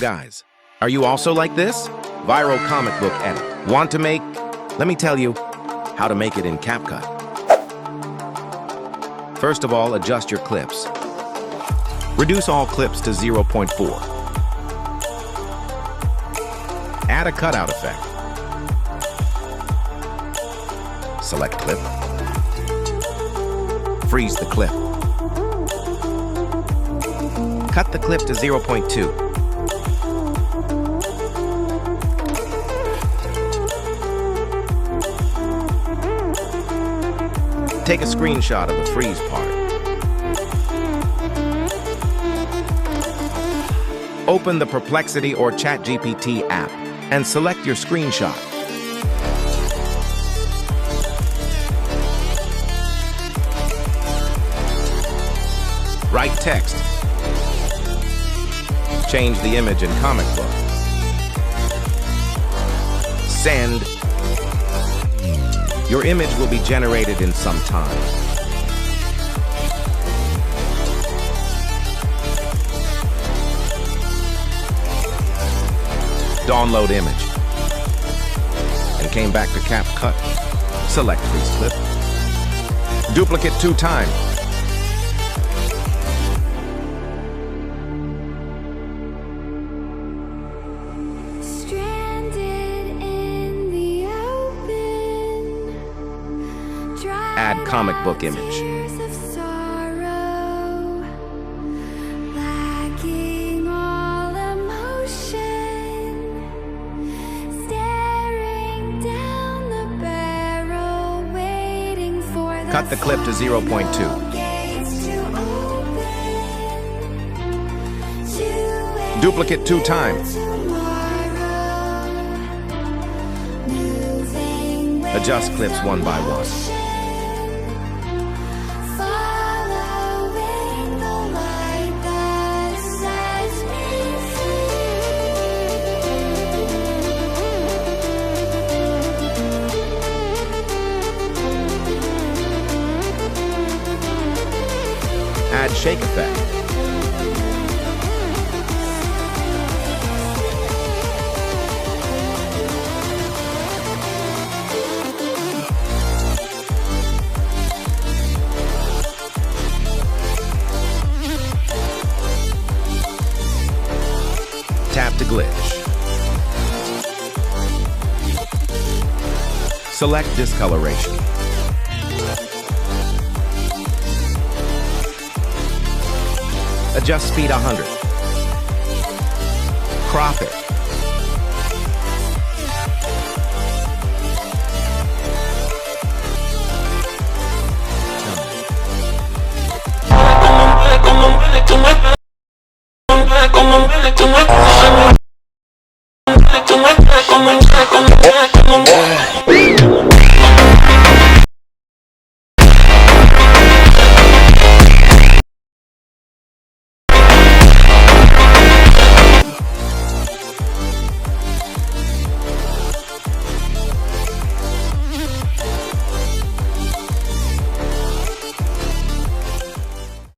guys. Are you also like this? Viral comic book edit. Want to make? Let me tell you how to make it in Capcut. First of all, adjust your clips. Reduce all clips to 0.4. Add a cutout effect. Select clip. Freeze the clip. Cut the clip to 0.2. Take a screenshot of the freeze part. Open the Perplexity or ChatGPT app and select your screenshot. Write text. Change the image in comic book. Send. Your image will be generated in some time. Download image. And came back to Capcut. Select freeze clip. Duplicate 2 times. Add comic book image. Cut the clip to 0.2. Duplicate 2 times. Adjust clips 1 by 1. Add shake effect. Tap to glitch. Select discoloration. Adjust speed 100. Crop it.